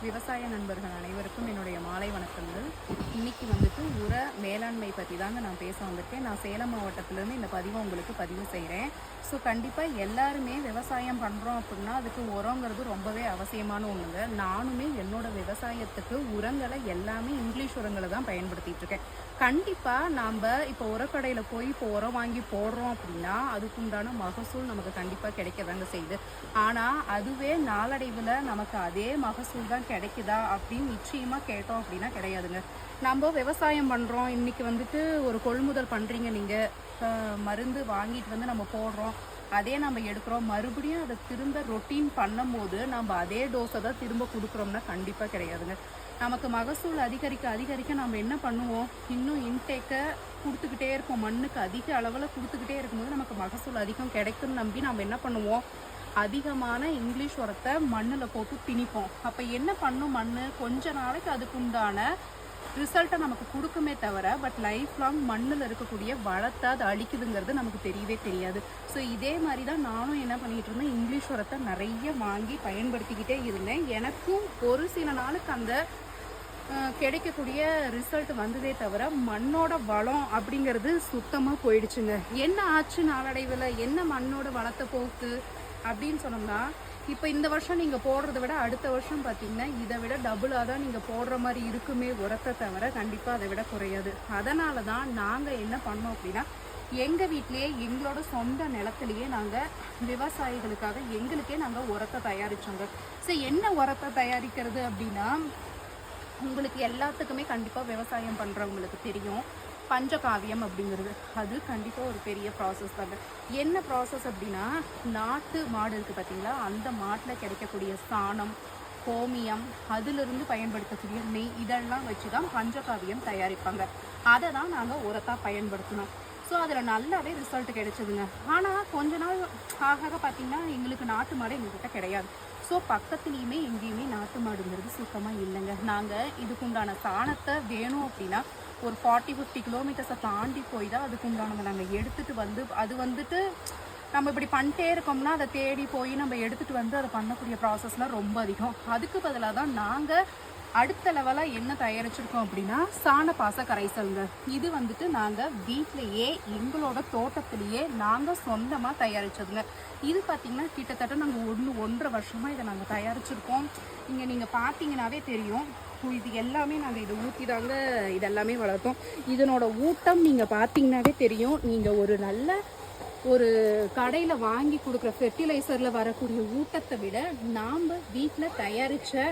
விவசாய நண்பர்கள் அனைவருக்கும் என்னுடைய மாலை வணக்கங்கள். இன்னைக்கு வந்துட்டு உர மேலாண்மை பற்றி தாங்க நான் பேச வந்திருக்கேன். நான் சேலம் மாவட்டத்திலேருந்து இந்த பதிவை உங்களுக்கு பதிவு செய்கிறேன். ஸோ கண்டிப்பாக எல்லாருமே விவசாயம் பண்ணுறோம் அப்படின்னா அதுக்கு உரங்கிறது ரொம்பவே அவசியமான ஒன்றுங்க. நானுமே என்னோட விவசாயத்துக்கு உரங்களை எல்லாமே இங்கிலீஷ் உரங்களை தான் பயன்படுத்திகிட்டு இருக்கேன். கண்டிப்பாக நாம் இப்போ உரக்கடையில் போய் இப்போ உரம் வாங்கி போடுறோம் அப்படின்னா அதுக்குண்டான மகசூல் நமக்கு கண்டிப்பாக கிடைக்கதாங்க செய்யுது. ஆனால் அதுவே நாளடைவில் நமக்கு அதே மகசூல் தான் கிடைக்குதா அப்படின்னு நிச்சயமாக கேட்டோம் அப்படின்னா கிடையாதுங்க. நம்ம விவசாயம் பண்ணுறோம், இன்றைக்கி வந்துட்டு ஒரு கொள்முதல் பண்ணுறீங்க, நீங்கள் மருந்து வாங்கிட்டு வந்து நம்ம போடுறோம், அதே நம்ம எடுக்கிறோம், மறுபடியும் அதை திரும்ப ரொட்டீன் பண்ணும் போது நம்ம அதே டோஸை தான் திரும்ப கொடுக்குறோம்னா கண்டிப்பாக கிடையாதுங்க. நமக்கு மகசூல் அதிகரிக்க நம்ம என்ன பண்ணுவோம், இன்னும் இன்டேக்கை கொடுத்துக்கிட்டே இருப்போம். மண்ணுக்கு அதிக அளவில் கொடுத்துக்கிட்டே இருக்கும்போது நமக்கு மகசூல் அதிகம் கிடைக்குன்னு நம்பி நம்ம என்ன பண்ணுவோம், அதிகமான இங்கிலீஷ் உரத்தை மண்ணில் போட்டு திணிப்போம். அப்போ என்ன பண்ணும், மண் கொஞ்ச நாளைக்கு அதுக்குண்டான ரிசல்ட்டை நமக்கு கொடுக்குமே தவிர பட் லைஃப் லாங் மண்ணில் இருக்கக்கூடிய வளத்தை அது அழிக்குதுங்கிறது நமக்கு தெரியவே தெரியாது. ஸோ இதே மாதிரி தான் நானும் என்ன பண்ணிகிட்டு இருந்தேன், இங்கிலீஷ் உரத்தை நிறைய வாங்கி பயன்படுத்திக்கிட்டே இருந்தேன். எனக்கும் ஒரு சில நாளுக்கு அந்த கிடைக்கக்கூடிய ரிசல்ட் வந்ததே தவிர மண்ணோட வளம் அப்படிங்கிறது சுத்தமாக போயிடுச்சுங்க. என்ன ஆச்சு நாளடைவில், என்ன மண்ணோட வளத்தை போக்கு அப்படின்னு சொன்னோம்னா, இப்போ இந்த வருஷம் நீங்கள் போடுறத விட அடுத்த வருஷம் பார்த்தீங்கன்னா இதை விட டபுளாக தான் நீங்கள் போடுற மாதிரி இருக்குமே உரத்தை தவிர கண்டிப்பாக அதை விட குறையாது. அதனால தான் நாங்கள் என்ன பண்ணோம் அப்படின்னா, எங்கள் வீட்டிலேயே எங்களோட சொந்த நிலத்துலையே நாங்கள் விவசாயிகளுக்காக எங்களுக்கே நாங்கள் உரத்தை தயாரித்தோங்க. ஸோ என்ன உரத்தை தயாரிக்கிறது அப்படின்னா, உங்களுக்கு எல்லாத்துக்குமே கண்டிப்பாக விவசாயம் பண்ணுறவங்களுக்கு தெரியும், பஞ்சகாவியம் அப்படிங்கிறது அது கண்டிப்பாக ஒரு பெரிய ப்ராசஸ் தாங்க. என்ன ப்ராசஸ் அப்படின்னா, நாட்டு மாடு இருக்குது பார்த்தீங்களா, அந்த மாட்டில் கிடைக்கக்கூடிய சாணம், கோமியம், அதிலிருந்து பயன்படுத்தக்கூடிய நெய், இதெல்லாம் வச்சு தான் பஞ்சகாவியம் தயாரிப்பாங்க. அதை தான் நாங்கள் உரத்தாக பயன்படுத்தினோம். ஸோ அதில் நல்லாவே ரிசல்ட் கிடைச்சதுங்க. ஆனால் கொஞ்ச நாள் ஆக பார்த்திங்கன்னா எங்களுக்கு நாட்டு மாடு எங்கள்கிட்ட கிடையாது. ஸோ பக்கத்துலேயுமே எங்கேயுமே நாட்டு மாடுங்கிறது சுத்தமாக இல்லைங்க. நாங்கள் இதுக்குண்டான சாணத்தை வேணும் அப்படின்னா ஒரு 40-50 கிலோமீட்டர்ஸை தாண்டி போய் தான் அதுக்குண்டானதை நாங்கள் எடுத்துகிட்டு வந்து, அது வந்துட்டு நம்ம இப்படி பண்ணிட்டே இருக்கோம்னா அதை தேடி போய் நம்ம எடுத்துகிட்டு வந்து அதை பண்ணக்கூடிய ப்ராசஸ்லாம் ரொம்ப அதிகம். அதுக்கு பதிலாக தான் நாங்கள் அடுத்த லெவலாக என்ன தயாரிச்சிருக்கோம் அப்படின்னா சாணப்பாச கரைசல்ங்க. இது வந்துட்டு நாங்கள் வீட்டிலையே எங்களோட தோட்டத்திலேயே நாங்கள் சொந்தமாக தயாரித்ததுங்க. இது பார்த்திங்கன்னா கிட்டத்தட்ட நாங்கள் 1-1.5 வருஷமாக இதை நாங்கள் தயாரிச்சிருக்கோம். இங்கே நீங்கள் பார்த்தீங்கன்னாவே தெரியும், இது எல்லாமே நாங்கள் இதை ஊற்றி தாங்க இதெல்லாமே வளர்த்தோம். இதனோட ஊட்டம் நீங்கள் பார்த்தீங்கன்னாவே தெரியும். நீங்கள் ஒரு நல்ல ஒரு கடையில் வாங்கி கொடுக்குற ஃபெர்டிலைசரில் வரக்கூடிய ஊட்டத்தை விட நாம் வீட்டில் தயாரித்த